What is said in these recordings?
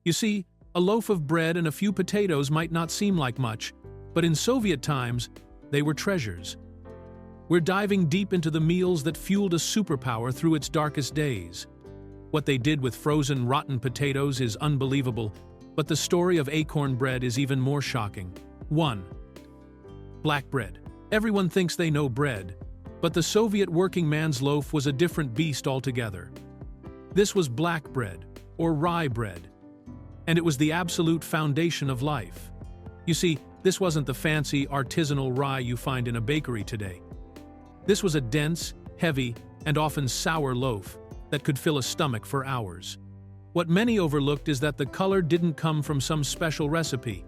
You see, a loaf of bread and a few potatoes might not seem like much, but in Soviet times, they were treasures. We're diving deep into the meals that fueled a superpower through its darkest days. What they did with frozen, rotten potatoes is unbelievable, but the story of acorn bread is even more shocking. 1. Black bread. Everyone thinks they know bread, but the Soviet working man's loaf was a different beast altogether. This was black bread, or rye bread, and it was the absolute foundation of life. You see, this wasn't the fancy, artisanal rye you find in a bakery today. This was a dense, heavy, and often sour loaf that could fill a stomach for hours. What many overlooked is that the color didn't come from some special recipe.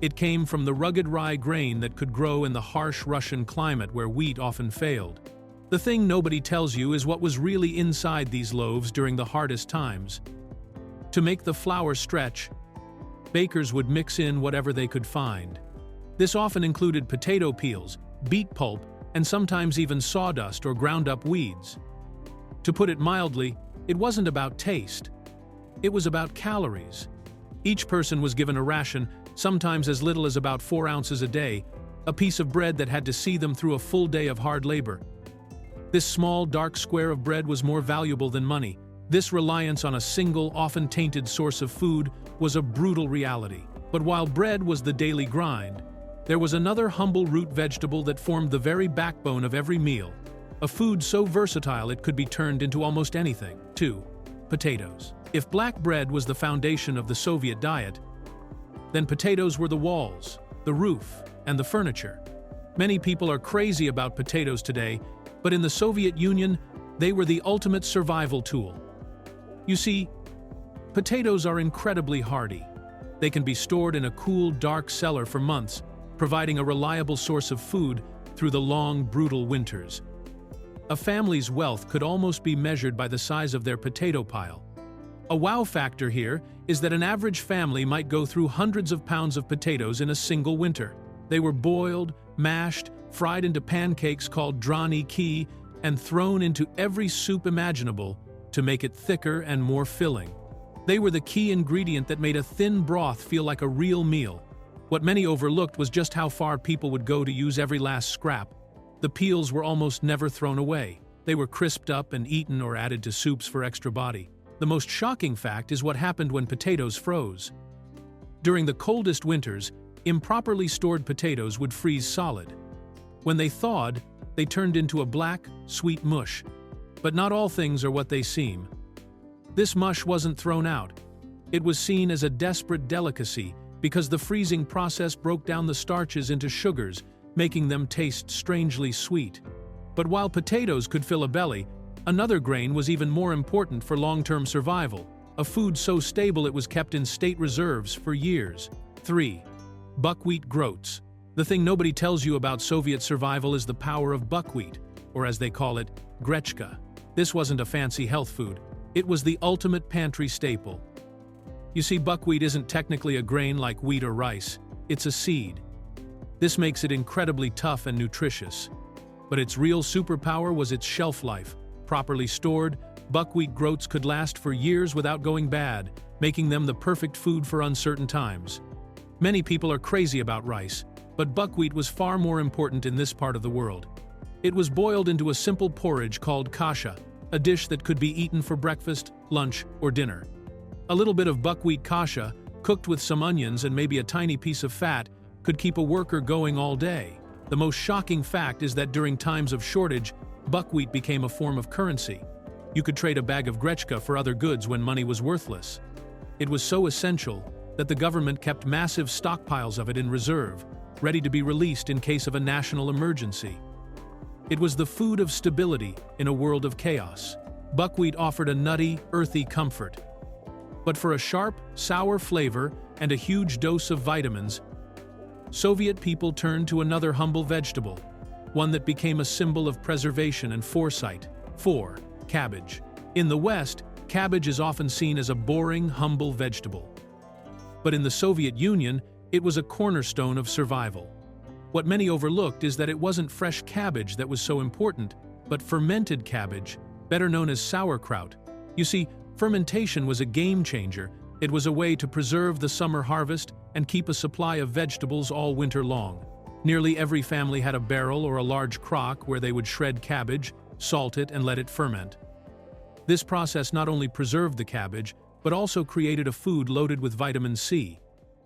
It came from the rugged rye grain that could grow in the harsh Russian climate where wheat often failed. The thing nobody tells you is what was really inside these loaves during the hardest times. To make the flour stretch, bakers would mix in whatever they could find. This often included potato peels, beet pulp, and sometimes even sawdust or ground-up weeds. To put it mildly, it wasn't about taste. It was about calories. Each person was given a ration, sometimes as little as about 4 ounces a day, a piece of bread that had to see them through a full day of hard labor. This small, dark square of bread was more valuable than money. This reliance on a single, often tainted source of food was a brutal reality. But while bread was the daily grind, there was another humble root vegetable that formed the very backbone of every meal, a food so versatile it could be turned into almost anything. 2. Potatoes. If black bread was the foundation of the Soviet diet, then potatoes were the walls, the roof, and the furniture. Many people are crazy about potatoes today, but in the Soviet Union, they were the ultimate survival tool. You see, potatoes are incredibly hardy. They can be stored in a cool, dark cellar for months, providing a reliable source of food through the long, brutal winters. A family's wealth could almost be measured by the size of their potato pile. A wow factor here is that an average family might go through hundreds of pounds of potatoes in a single winter. They were boiled, mashed, fried into pancakes called drani ki, and thrown into every soup imaginable to make it thicker and more filling. They were the key ingredient that made a thin broth feel like a real meal. What many overlooked was just how far people would go to use every last scrap. The peels were almost never thrown away. They were crisped up and eaten or added to soups for extra body. The most shocking fact is what happened when potatoes froze. During the coldest winters, improperly stored potatoes would freeze solid. When they thawed, they turned into a black, sweet mush. But not all things are what they seem. This mush wasn't thrown out. It was seen as a desperate delicacy because the freezing process broke down the starches into sugars, making them taste strangely sweet. But while potatoes could fill a belly, another grain was even more important for long-term survival, a food so stable it was kept in state reserves for years. 3. Buckwheat groats. The thing nobody tells you about Soviet survival is the power of buckwheat, or as they call it, grechka. This wasn't a fancy health food. It was the ultimate pantry staple. You see, buckwheat isn't technically a grain like wheat or rice. It's a seed. This makes it incredibly tough and nutritious. But its real superpower was its shelf life. Properly stored, buckwheat groats could last for years without going bad, making them the perfect food for uncertain times. Many people are crazy about rice, but buckwheat was far more important in this part of the world. It was boiled into a simple porridge called kasha, a dish that could be eaten for breakfast, lunch, or dinner. A little bit of buckwheat kasha, cooked with some onions and maybe a tiny piece of fat, could keep a worker going all day. The most shocking fact is that during times of shortage, buckwheat became a form of currency. You could trade a bag of grechka for other goods when money was worthless. It was so essential that the government kept massive stockpiles of it in reserve, ready to be released in case of a national emergency. It was the food of stability in a world of chaos. Buckwheat offered a nutty, earthy comfort. But for a sharp, sour flavor and a huge dose of vitamins, Soviet people turned to another humble vegetable, one that became a symbol of preservation and foresight. 4. Cabbage. In the West, cabbage is often seen as a boring, humble vegetable. But in the Soviet Union, it was a cornerstone of survival. What many overlooked is that it wasn't fresh cabbage that was so important, but fermented cabbage, better known as sauerkraut. You see, fermentation was a game changer It was a way to preserve the summer harvest and keep a supply of vegetables all winter long. Nearly every family had a barrel or a large crock where they would shred cabbage, salt it, and let it ferment. This process not only preserved the cabbage, but also created a food loaded with vitamin C.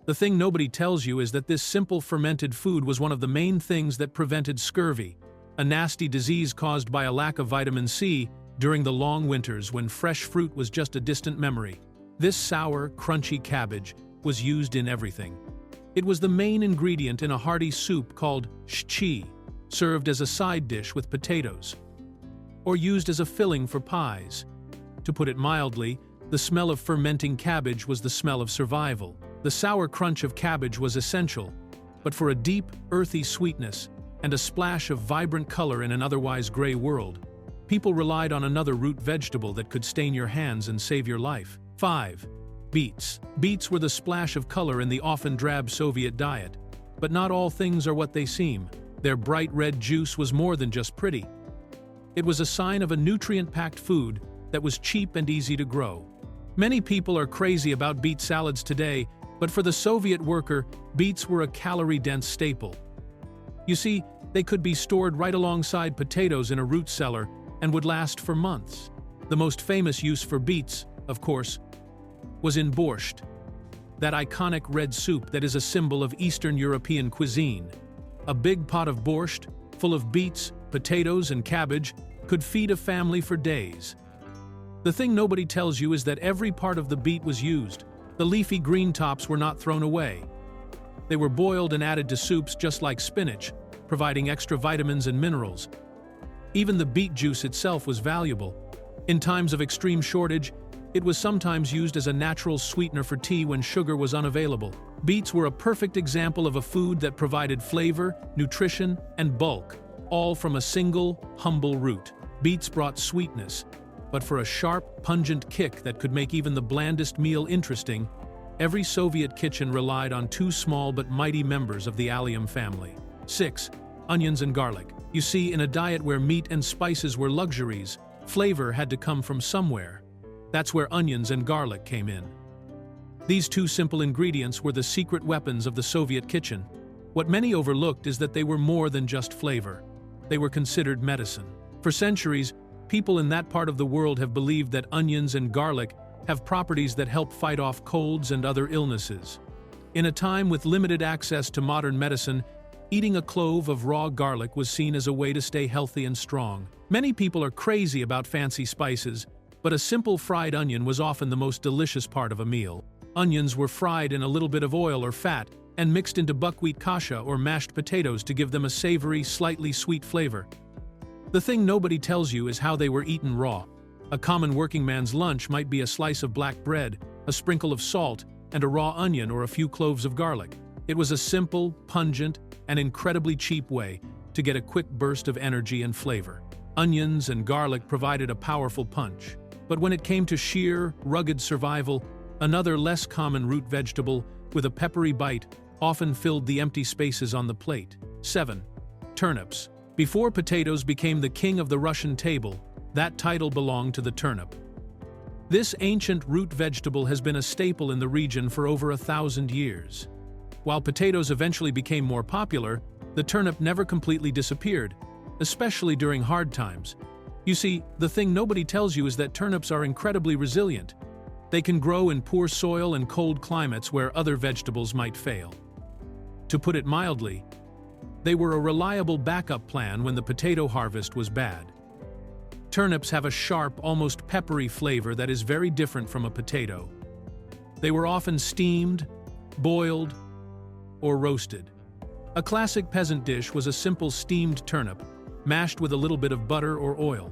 The thing nobody tells you is that this simple fermented food was one of the main things that prevented scurvy, a nasty disease caused by a lack of vitamin C during the long winters when fresh fruit was just a distant memory. This sour, crunchy cabbage was used in everything. It was the main ingredient in a hearty soup called shchi, served as a side dish with potatoes, or used as a filling for pies. To put it mildly, the smell of fermenting cabbage was the smell of survival. The sour crunch of cabbage was essential, but for a deep, earthy sweetness and a splash of vibrant color in an otherwise gray world, people relied on another root vegetable that could stain your hands and save your life. 5. Beets. Beets were the splash of color in the often drab Soviet diet. But not all things are what they seem. Their bright red juice was more than just pretty. It was a sign of a nutrient-packed food that was cheap and easy to grow. Many people are crazy about beet salads today, but for the Soviet worker, beets were a calorie-dense staple. You see, they could be stored right alongside potatoes in a root cellar and would last for months. The most famous use for beets, of course, was in borscht, that iconic red soup that is a symbol of Eastern European cuisine. A big pot of borscht, full of beets, potatoes, and cabbage, could feed a family for days. The thing nobody tells you is that every part of the beet was used. The leafy green tops were not thrown away. They were boiled and added to soups just like spinach, providing extra vitamins and minerals. Even the beet juice itself was valuable. In times of extreme shortage, it was sometimes used as a natural sweetener for tea when sugar was unavailable. Beets were a perfect example of a food that provided flavor, nutrition, and bulk, all from a single, humble root. Beets brought sweetness, but for a sharp, pungent kick that could make even the blandest meal interesting, every Soviet kitchen relied on two small but mighty members of the allium family. 6. Onions and garlic. You see, in a diet where meat and spices were luxuries, flavor had to come from somewhere. That's where onions and garlic came in. These two simple ingredients were the secret weapons of the Soviet kitchen. What many overlooked is that they were more than just flavor. They were considered medicine. For centuries, people in that part of the world have believed that onions and garlic have properties that help fight off colds and other illnesses. In a time with limited access to modern medicine, eating a clove of raw garlic was seen as a way to stay healthy and strong. Many people are crazy about fancy spices, but a simple fried onion was often the most delicious part of a meal. Onions were fried in a little bit of oil or fat and mixed into buckwheat kasha or mashed potatoes to give them a savory, slightly sweet flavor. The thing nobody tells you is how they were eaten raw. A common working man's lunch might be a slice of black bread, a sprinkle of salt, and a raw onion or a few cloves of garlic. It was a simple, pungent, and incredibly cheap way to get a quick burst of energy and flavor. Onions and garlic provided a powerful punch. But when it came to sheer, rugged survival, another less common root vegetable, with a peppery bite, often filled the empty spaces on the plate. 7. Turnips. Before potatoes became the king of the Russian table, that title belonged to the turnip. This ancient root vegetable has been a staple in the region for over 1,000 years. While potatoes eventually became more popular, the turnip never completely disappeared, especially during hard times. You see, the thing nobody tells you is that turnips are incredibly resilient. They can grow in poor soil and cold climates where other vegetables might fail. To put it mildly, they were a reliable backup plan when the potato harvest was bad. Turnips have a sharp, almost peppery flavor that is very different from a potato. They were often steamed, boiled, or roasted. A classic peasant dish was a simple steamed turnip, mashed with a little bit of butter or oil.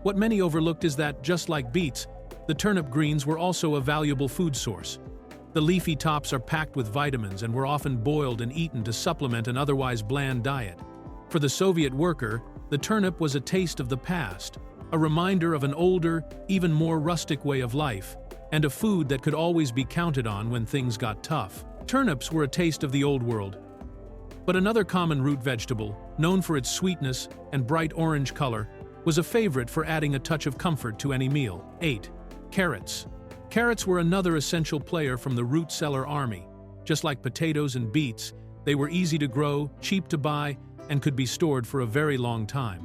What many overlooked is that, just like beets, the turnip greens were also a valuable food source. The leafy tops are packed with vitamins and were often boiled and eaten to supplement an otherwise bland diet. For the Soviet worker, the turnip was a taste of the past, a reminder of an older, even more rustic way of life, and a food that could always be counted on when things got tough. Turnips were a taste of the old world. But another common root vegetable, known for its sweetness and bright orange color, was a favorite for adding a touch of comfort to any meal. 8. Carrots. Carrots were another essential player from the root cellar army. Just like potatoes and beets, they were easy to grow, cheap to buy, and could be stored for a very long time.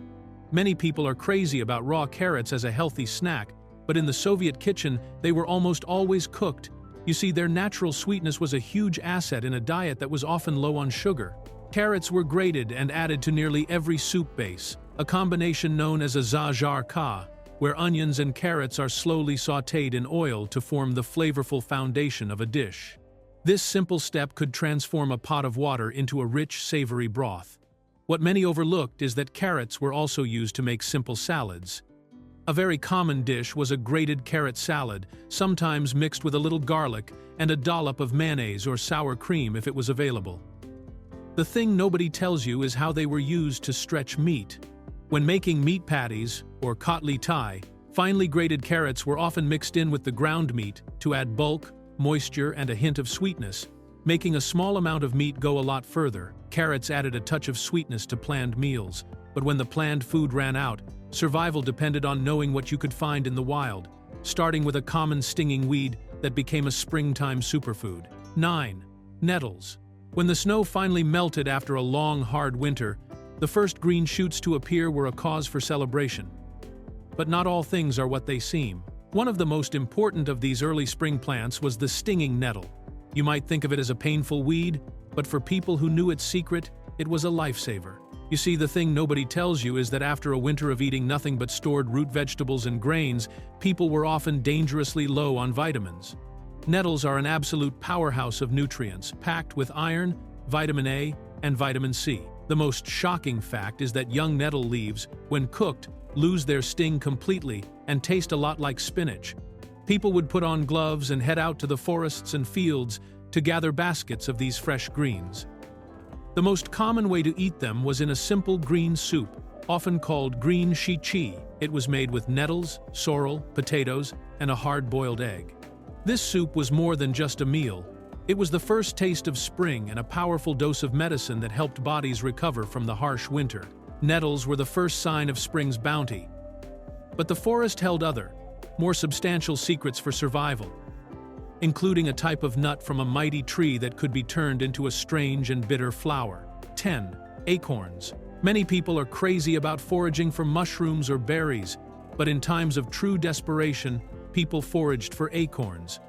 Many people are crazy about raw carrots as a healthy snack, but in the Soviet kitchen, they were almost always cooked. You see, their natural sweetness was a huge asset in a diet that was often low on sugar. Carrots were grated and added to nearly every soup base, a combination known as a zazharka, where onions and carrots are slowly sautéed in oil to form the flavorful foundation of a dish. This simple step could transform a pot of water into a rich, savory broth. What many overlooked is that carrots were also used to make simple salads. A very common dish was a grated carrot salad, sometimes mixed with a little garlic and a dollop of mayonnaise or sour cream if it was available. The thing nobody tells you is how they were used to stretch meat. When making meat patties, or kotli thai, finely grated carrots were often mixed in with the ground meat to add bulk, moisture, and a hint of sweetness. Making a small amount of meat go a lot further, carrots added a touch of sweetness to planned meals. But when the planned food ran out, survival depended on knowing what you could find in the wild, starting with a common stinging weed that became a springtime superfood. 9. Nettles. When the snow finally melted after a long, hard winter, the first green shoots to appear were a cause for celebration. But not all things are what they seem. One of the most important of these early spring plants was the stinging nettle. You might think of it as a painful weed, but for people who knew its secret, it was a lifesaver. You see, the thing nobody tells you is that after a winter of eating nothing but stored root vegetables and grains, people were often dangerously low on vitamins. Nettles are an absolute powerhouse of nutrients, packed with iron, vitamin A, and vitamin C. The most shocking fact is that young nettle leaves, when cooked, lose their sting completely and taste a lot like spinach. People would put on gloves and head out to the forests and fields to gather baskets of these fresh greens. The most common way to eat them was in a simple green soup, often called green shichi. It was made with nettles, sorrel, potatoes, and a hard-boiled egg. This soup was more than just a meal. It was the first taste of spring and a powerful dose of medicine that helped bodies recover from the harsh winter. Nettles were the first sign of spring's bounty. But the forest held other, more substantial secrets for survival, including a type of nut from a mighty tree that could be turned into a strange and bitter flower. 10. Acorns. Many people are crazy about foraging for mushrooms or berries, but in times of true desperation, people foraged for acorns.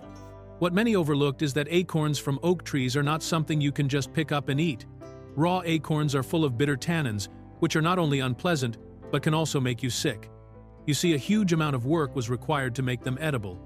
What many overlooked is that acorns from oak trees are not something you can just pick up and eat. Raw acorns are full of bitter tannins, which are not only unpleasant, but can also make you sick. You see, a huge amount of work was required to make them edible.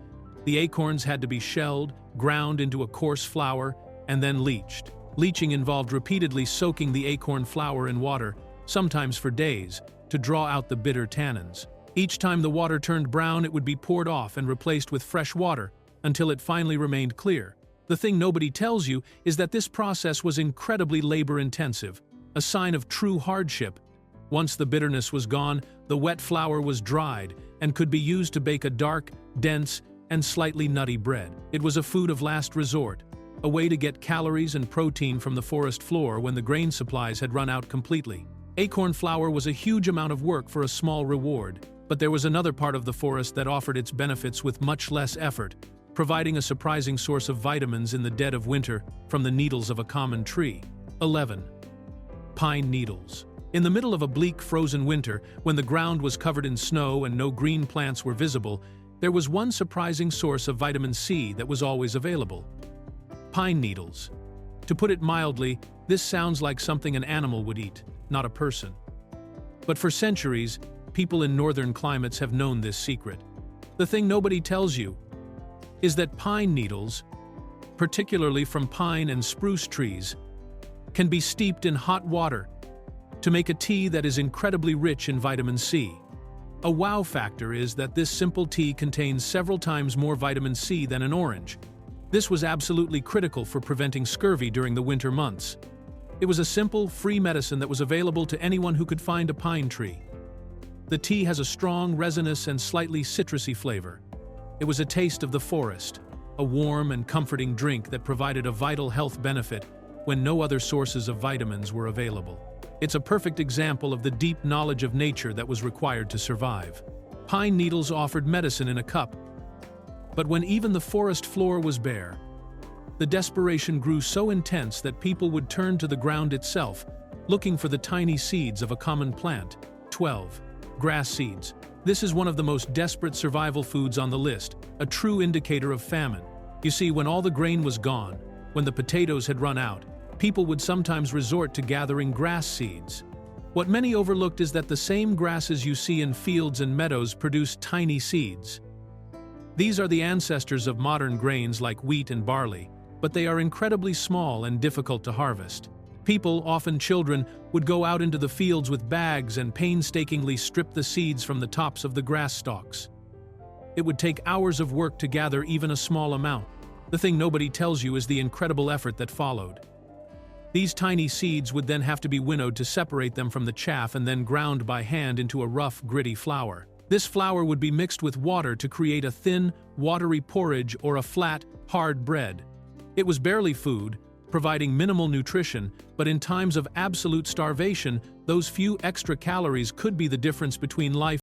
The acorns had to be shelled, ground into a coarse flour, and then leached. Leaching involved repeatedly soaking the acorn flour in water, sometimes for days, to draw out the bitter tannins. Each time the water turned brown, it would be poured off and replaced with fresh water, until it finally remained clear. The thing nobody tells you is that this process was incredibly labor-intensive, a sign of true hardship. Once the bitterness was gone, the wet flour was dried and could be used to bake a dark, dense, and slightly nutty bread. It was a food of last resort, a way to get calories and protein from the forest floor when the grain supplies had run out completely. Acorn flour was a huge amount of work for a small reward, but there was another part of the forest that offered its benefits with much less effort, providing a surprising source of vitamins in the dead of winter from the needles of a common tree. 11. Pine needles. In the middle of a bleak, frozen winter, when the ground was covered in snow and no green plants were visible, there was one surprising source of vitamin C that was always available: pine needles. To put it mildly, this sounds like something an animal would eat, not a person. But for centuries, people in northern climates have known this secret. The thing nobody tells you is that pine needles, particularly from pine and spruce trees, can be steeped in hot water to make a tea that is incredibly rich in vitamin C. A wow factor is that this simple tea contains several times more vitamin C than an orange. This was absolutely critical for preventing scurvy during the winter months. It was a simple, free medicine that was available to anyone who could find a pine tree. The tea has a strong, resinous, and slightly citrusy flavor. It was a taste of the forest, a warm and comforting drink that provided a vital health benefit when no other sources of vitamins were available. It's a perfect example of the deep knowledge of nature that was required to survive. Pine needles offered medicine in a cup, But when even the forest floor was bare, the desperation grew so intense that people would turn to the ground itself, looking for the tiny seeds of a common plant. 12. Grass seeds. This is one of the most desperate survival foods on the list, a true indicator of famine. You see, when all the grain was gone, when the potatoes had run out, people would sometimes resort to gathering grass seeds. What many overlooked is that the same grasses you see in fields and meadows produce tiny seeds. These are the ancestors of modern grains like wheat and barley, but they are incredibly small and difficult to harvest. People, often children, would go out into the fields with bags and painstakingly strip the seeds from the tops of the grass stalks. It would take hours of work to gather even a small amount. The thing nobody tells you is the incredible effort that followed. These tiny seeds would then have to be winnowed to separate them from the chaff and then ground by hand into a rough, gritty flour. This flour would be mixed with water to create a thin, watery porridge or a flat, hard bread. It was barely food, providing minimal nutrition, but in times of absolute starvation, those few extra calories could be the difference between life